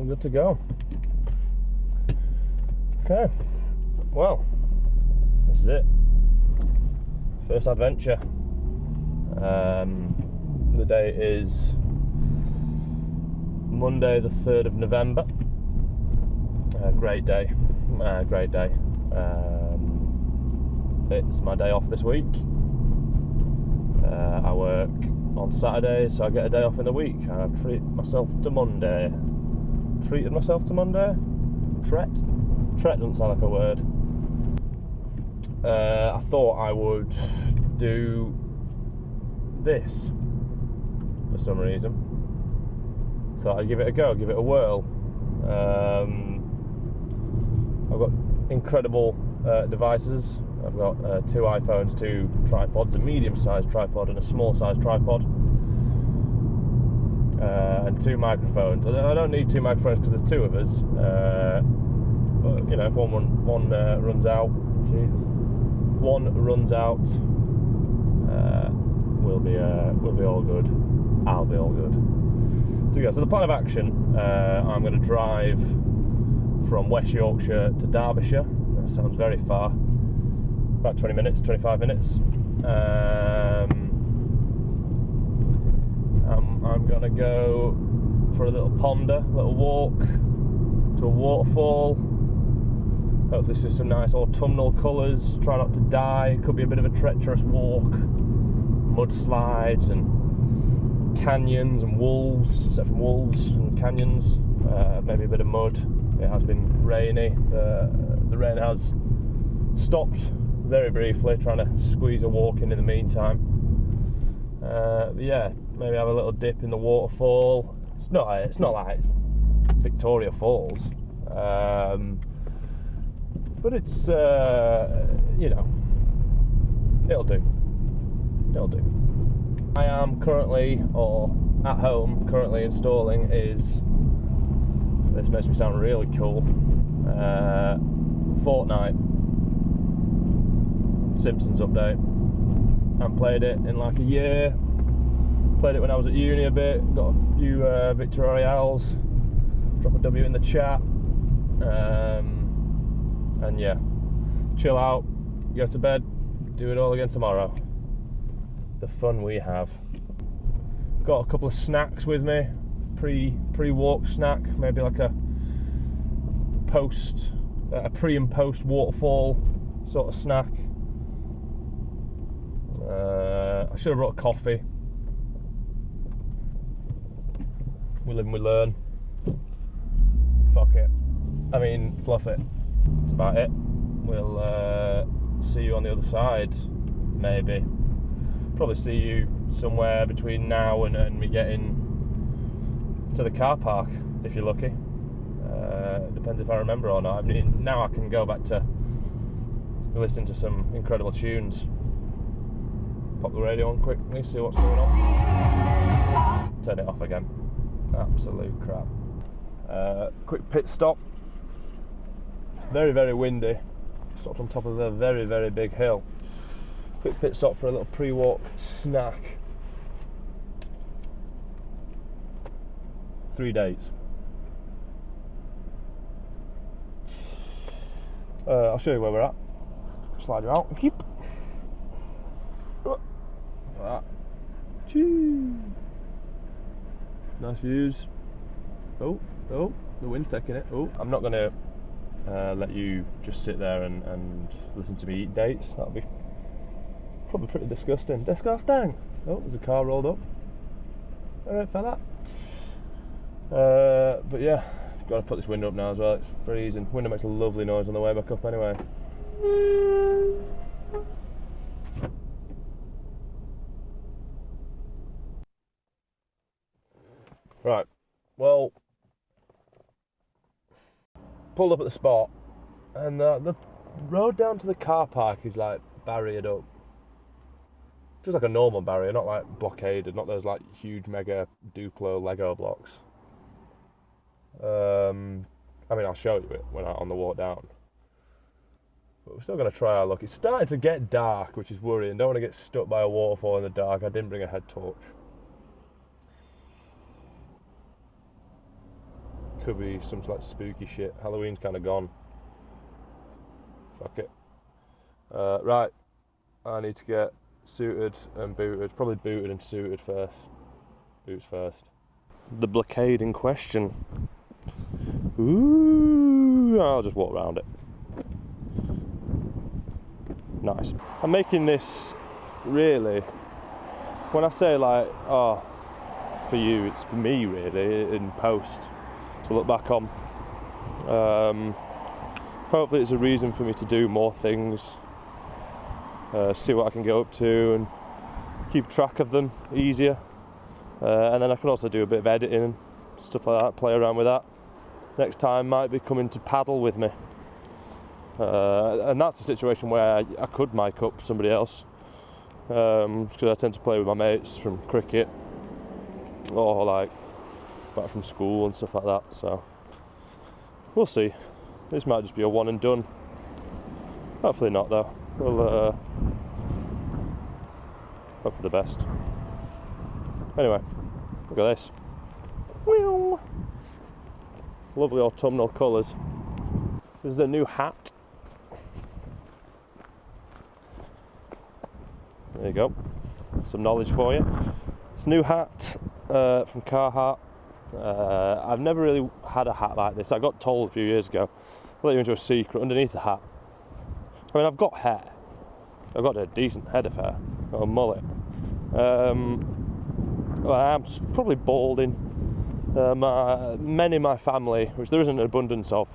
we're good to go. Okay, well, this is it. First adventure. The date is Monday the 3rd of November. Great day, great day. It's my day off this week. I work on Saturday, so I get a day off in the week. I've treated myself to Monday. Treated myself to Monday? Tret doesn't sound like a word. I thought I would do this for some reason. Thought I'd give it a go, give it a whirl. I've got incredible devices. I've got 2 iPhones, 2 tripods, a medium-sized tripod and a small-sized tripod, and 2 microphones. I don't need 2 microphones because there's 2 of us. But you know, if one runs out, one runs out, we'll be all good. I'll be all good. So yeah, so the plan of action: I'm going to drive from West Yorkshire to Derbyshire. That sounds very far. About 20 minutes, 25 minutes. I'm going to go for a little ponder, little walk to a waterfall. Hopefully see some nice autumnal colours. Try not to die. Could be a bit of a treacherous walk. Mudslides and canyons and wolves, except from wolves and canyons. Maybe a bit of mud. It has been rainy. The rain has stopped very briefly, trying to squeeze a walk in the meantime. But yeah, maybe have a little dip in the waterfall. It's not like Victoria Falls, but it's you know, it'll do. I am currently, or at home currently, installing is, this makes me sound really cool, Fortnite Simpsons update. I haven't played it in like a year. Played it when I was at uni a bit. Got a few victory royales. Drop a W in the chat. And yeah, chill out, go to bed, do it all again tomorrow. The fun we have. Got a couple of snacks with me. Pre-walk snack, maybe like a pre and post waterfall sort of snack. I should have brought a coffee. We live and we learn. Fuck it. I mean, fluff it. That's about it. We'll see you on the other side, maybe. Probably see you somewhere between now and me getting to the car park, if you're lucky. Depends if I remember or not. I mean, now I can go back to listening to some incredible tunes. Pop the radio on quickly, see what's going on. Turn it off again. Absolute crap. Quick pit stop. Very, very windy. Stopped on top of a very, very big hill. Quick pit stop for a little pre-walk snack. 3 dates. I'll show you where we're at. Slide you out. Yep. Like that. Choo. Nice views. Oh, the wind's taking it. Oh, I'm not going to let you just sit there and listen to me eat dates. That'll be probably pretty disgusting. Disgusting! Oh, there's a car rolled up. Alright, fella. But yeah, got to put this window up now as well. It's freezing. Window makes a lovely noise on the way back up anyway. Right, well, pulled up at the spot, and the road down to the car park is like barriered up. Just like a normal barrier, not like blockaded, not those like huge mega Duplo Lego blocks. I mean, I'll show you it when on the walk down. But we're still going to try our luck. It's starting to get dark, which is worrying. Don't want to get stuck by a waterfall in the dark. I didn't bring a head torch. Could be some like spooky shit. Halloween's kind of gone. Fuck it. Right, I need to get suited and booted. Probably booted and suited first. Boots first. The blockade in question. Ooh, I'll just walk around it. Nice. I'm making this really, when I say like, oh, for you, it's for me really, in post to look back on. Hopefully it's a reason for me to do more things, see what I can get up to and keep track of them easier. And then I can also do a bit of editing and stuff like that, play around with that. Next time might be coming to paddle with me. And that's a situation where I could mic up somebody else, because I tend to play with my mates from cricket or like back from school and stuff like that, so we'll see. This might just be a one and done. Hopefully not though. We'll hope for the best. Anyway, look at this. Wheel! Lovely autumnal colours. This is a new hat. There you go. Some knowledge for you. It's a new hat from Carhartt. I've never really had a hat like this. I got told a few years ago. I'll let you into a secret. Underneath the hat, I mean, I've got hair. I've got a decent head of hair, or a mullet. Well, I am probably balding. Many in my family, which there isn't an abundance of,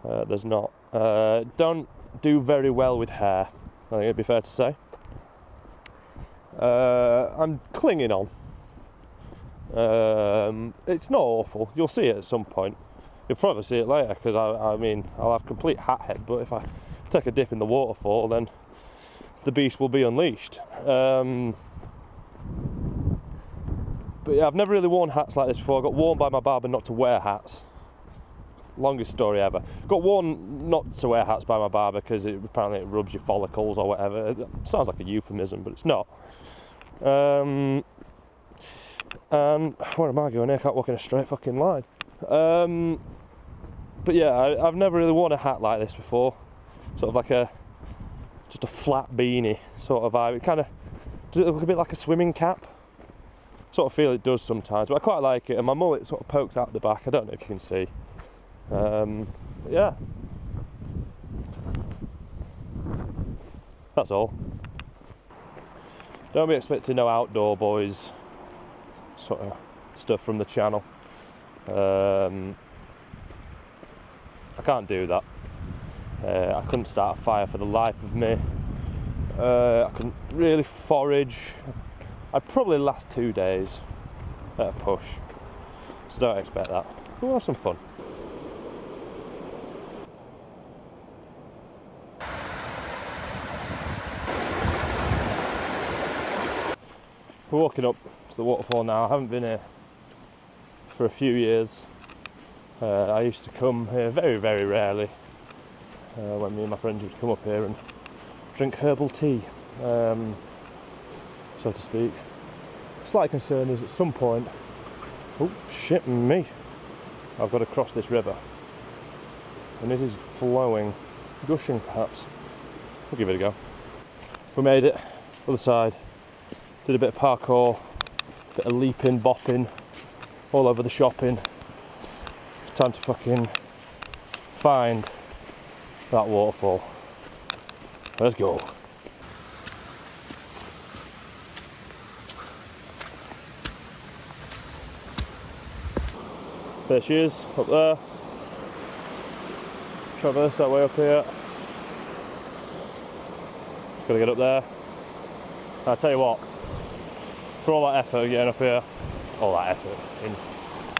there's not, don't do very well with hair, I think it'd be fair to say. I'm clinging on. It's not awful. You'll see it at some point. You'll probably see it later, because I mean, I'll have complete hat head, but if I take a dip in the waterfall, then the beast will be unleashed. But yeah, I've never really worn hats like this before. I got warned by my barber not to wear hats. Longest story ever. Got warned not to wear hats by my barber because apparently it rubs your follicles or whatever. It sounds like a euphemism, but it's not. And where am I going here? I can't walk in a straight fucking line. But yeah, I've never really worn a hat like this before. Sort of like just a flat beanie sort of vibe. It kind of, does it look a bit like a swimming cap? Sort of feel it does sometimes, but I quite like it, and my mullet sort of pokes out the back. I don't know if you can see. Yeah, that's all. Don't be expecting no outdoor boys sort of stuff from the channel. I can't do that. I couldn't start a fire for the life of me. I couldn't really forage. I'd probably last 2 days at a push, so don't expect that. We'll have some fun. We're walking up to the waterfall now. I haven't been here for a few years. I used to come here very, very rarely when me and my friends would come up here and drink herbal tea. So to speak. Slight concern is at some point, oh shit me, I've got to cross this river, and it is flowing, gushing perhaps. We'll give it a go. We made it, other side, did a bit of parkour, bit of leaping, bopping, all over the shopping. It's time to fucking find that waterfall. Let's go. There she is, up there. Traverse that way up here. Gotta get up there. I'll tell you what, for all that effort getting up here, all that effort in,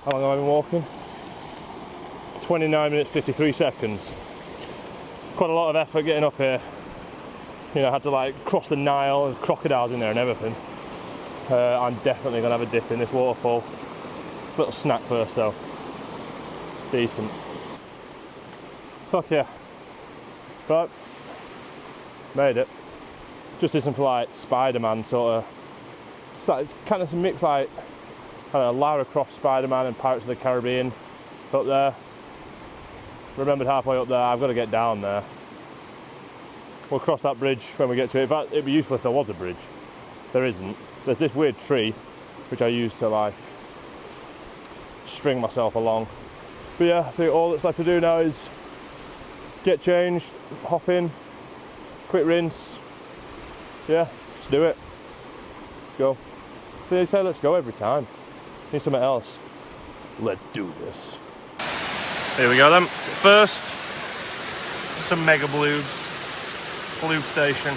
how long have I been walking? 29 minutes 53 seconds. Quite a lot of effort getting up here. You know, I had to like cross the Nile and crocodiles in there and everything. I'm definitely gonna have a dip in this waterfall. Little snack first though. Decent. Fuck yeah. Right. Made it. Just did some like Spider-Man sort of. It's like, it's kind of some mix like, I don't know, Lara Croft Spider-Man and Pirates of the Caribbean. up there. Remembered halfway up there, I've got to get down there. We'll cross that bridge when we get to it. In fact, it'd be useful if there was a bridge. There isn't. There's this weird tree, which I use to like string myself along. But yeah, I think all that's left to do now is get changed, hop in, quick rinse. Yeah, just do it. Let's go. They say let's go every time. Need something else. Let's do this. Here we go then. First, some mega blues. Lube station.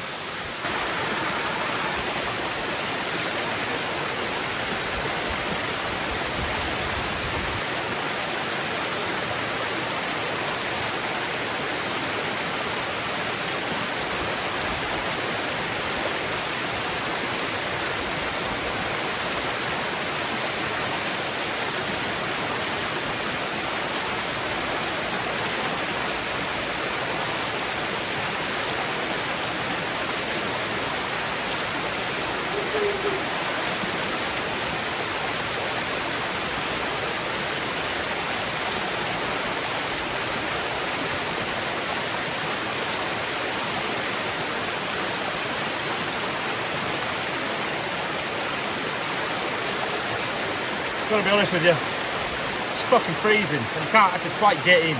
I'm gonna be honest with you, it's fucking freezing and you can't actually quite get in,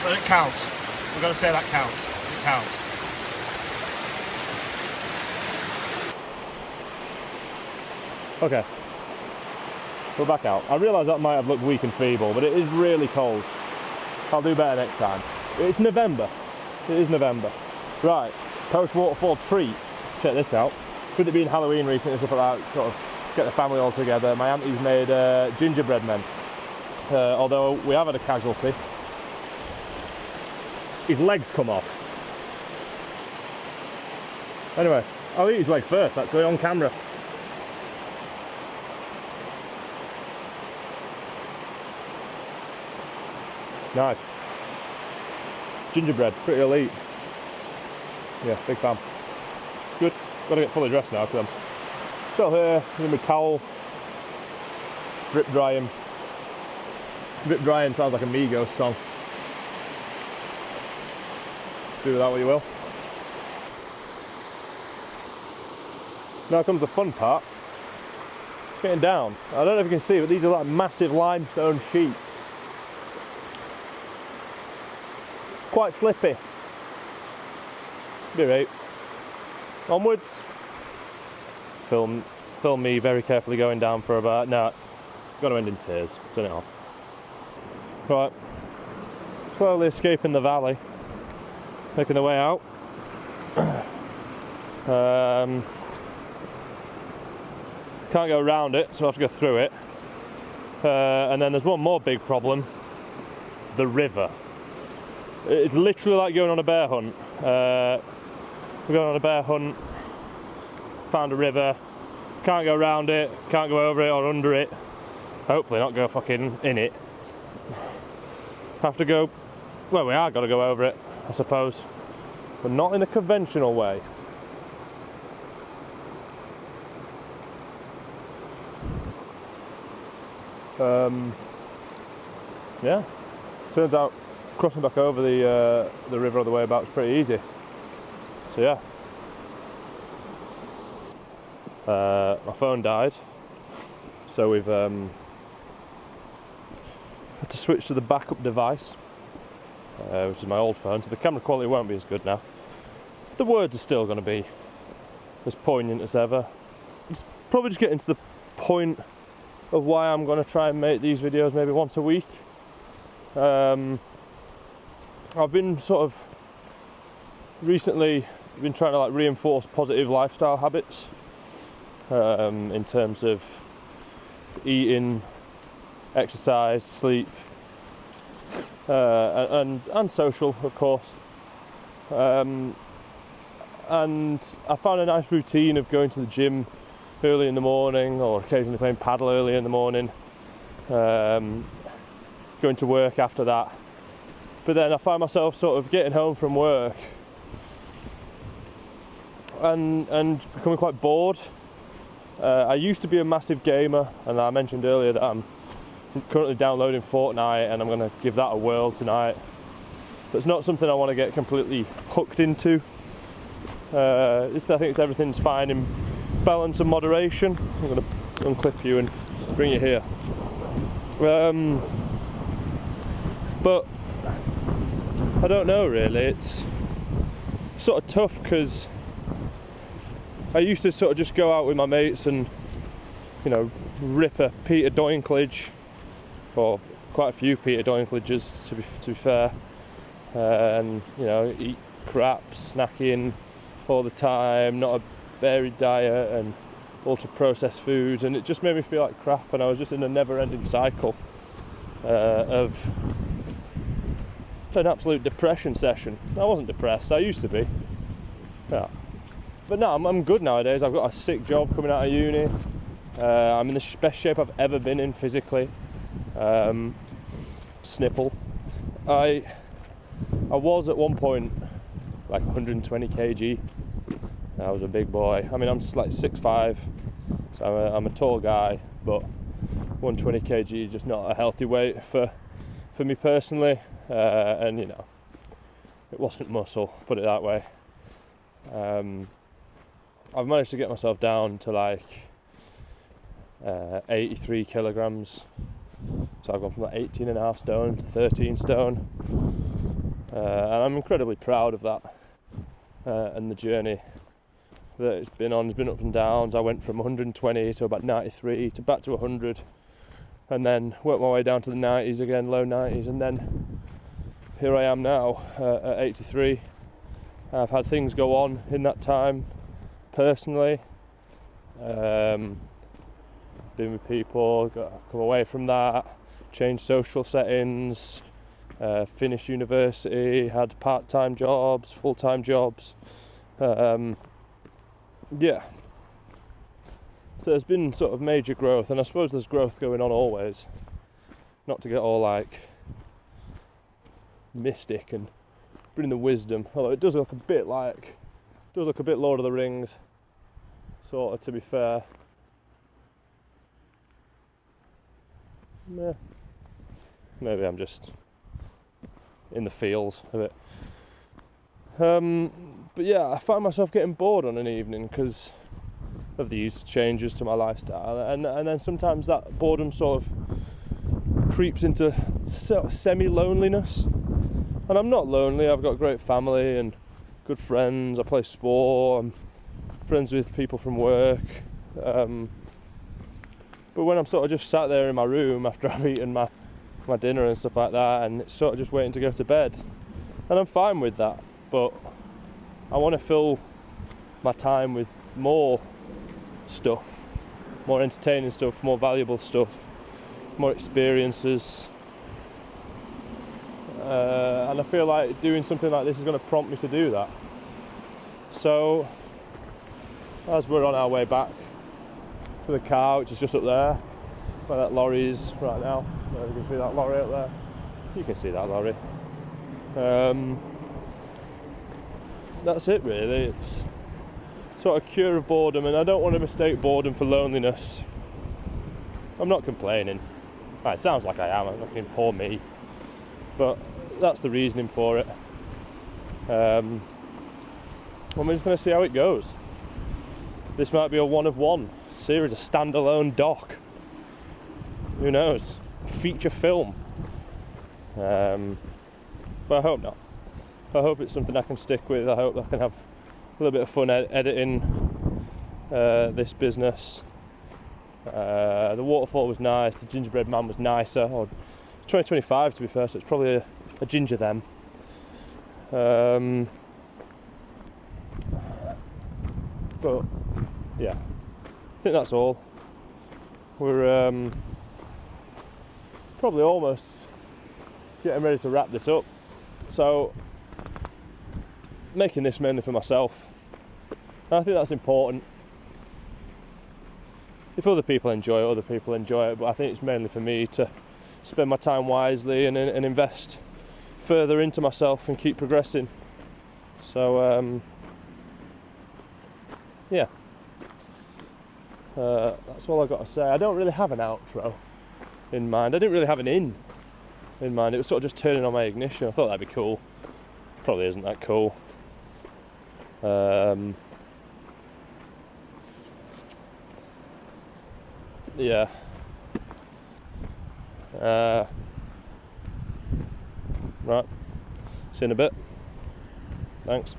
but it counts. We've got to say that counts. It counts. Okay, we're back out. I realise that might have looked weak and feeble, but it is really cold. I'll do better next time. It's November. It is November. Right, post-waterfall treat. Check this out. With it being Halloween recently and stuff like that, sort of get the family all together. My auntie's made gingerbread men. Although we have had a casualty. His legs come off. Anyway, I'll eat his leg first actually on camera. Nice. Gingerbread, pretty elite. Yeah, big fan. Good. Gotta get fully dressed now because I'm still here with my towel. Drip drying. Drip drying sounds like a Migos song. Do with that what you will. Now comes the fun part. Getting down. I don't know if you can see, but these are like massive limestone sheets. Quite slippy. Be right. Onwards. Film me very carefully going down for about. No, got to end in tears. Turn it off. Right. Slowly escaping the valley. Making the way out. Can't go around it, so I have to go through it. And then there's one more big problem. The river. It's literally like going on a bear hunt. We're going on a bear hunt, found a river, can't go around it, can't go over it or under it, hopefully not go fucking in it. Have to go, well we are got to go over it, I suppose, but not in a conventional way. Yeah, turns out crossing back over the river on the way back was pretty easy. So yeah. My phone died, so we've had to switch to the backup device, which is my old phone, so the camera quality won't be as good now. The words are still going to be as poignant as ever. It's probably just getting to the point of why I'm going to try and make these videos maybe once a week. I've been sort of recently been trying to like reinforce positive lifestyle habits in terms of eating, exercise, sleep, and social, of course. And I found a nice routine of going to the gym early in the morning, or occasionally playing paddle early in the morning, going to work after that. But then I find myself sort of getting home from work and becoming quite bored. I used to be a massive gamer, and I mentioned earlier that I'm I'm currently downloading Fortnite, and I'm going to give that a whirl tonight. But it's not something I want to get completely hooked into. I think everything's fine in balance and moderation. I'm going to unclip you and bring you here. But I don't know really, it's sort of tough because I used to sort of just go out with my mates and, you know, rip a Peter Dinklage, or quite a few Peter Dinklages to be fair, and, you know, eat crap, snacking all the time, not a varied diet and ultra processed foods, and it just made me feel like crap, and I was just in a never-ending cycle of an absolute depression session. I wasn't depressed, I used to be, yeah. But no, I'm good nowadays. I've got a sick job coming out of uni. I'm in the best shape I've ever been in physically. Sniffle. I was at one point like 120 kg. I was a big boy. I mean, I'm just like 6'5", so I'm a tall guy, but 120 kg is just not a healthy weight for me personally. And, you know, it wasn't muscle, put it that way. I've managed to get myself down to like 83 kilograms. So I've gone from like 18.5 stone to 13 stone. And I'm incredibly proud of that. And the journey that it's been on. It's been ups and downs. I went from 120 to about 93 to back to 100. And then worked my way down to the 90s again, low 90s. And then here I am now at 83. I've had things go on in that time personally. Been with people, come away from that, changed social settings, finished university, had part-time jobs, full-time jobs. Yeah. So there's been sort of major growth, and I suppose there's growth going on always. Not to get all like mystic and bring the wisdom, although it does look a bit Lord of the Rings, sort of, to be fair. Yeah. Maybe I'm just in the feels of it. But yeah, I find myself getting bored on an evening because of these changes to my lifestyle, and then sometimes that boredom sort of creeps into semi-loneliness. And I'm not lonely. I've got a great family and good friends. I play sport. I'm friends with people from work. But when I'm sort of just sat there in my room after I've eaten my dinner and stuff like that, and it's sort of just waiting to go to bed, and I'm fine with that, but I want to fill my time with more stuff, more entertaining stuff, more valuable stuff, more experiences. And I feel like doing something like this is going to prompt me to do that. So as we're on our way back to the car, which is just up there where that lorry is right now, you can see that lorry up there, you can see that lorry. That's it really. It's sort of cure of boredom, and I don't want to mistake boredom for loneliness. I'm not complaining. Right, it sounds like I am, I'm looking poor me, but that's the reasoning for it. I'm just going to see how it goes. This might be a one of one series, a standalone doc. Who knows? A feature film. But I hope not. I hope it's something I can stick with. I hope I can have a little bit of fun editing this business. The waterfall was nice. The gingerbread man was nicer. Or 2025 to be fair, so it's probably a ginger them. But yeah, I think that's all. We're probably almost getting ready to wrap this up. So making this mainly for myself. And I think that's important. If other people enjoy it, other people enjoy it, but I think it's mainly for me to spend my time wisely and invest further into myself and keep progressing. So yeah, that's all I've got to say. I don't really have an outro. in mind. I didn't really have an in mind. It was sort of just turning on my ignition. I thought that'd be cool. Probably isn't that cool. Yeah. Right. See you in a bit. Thanks.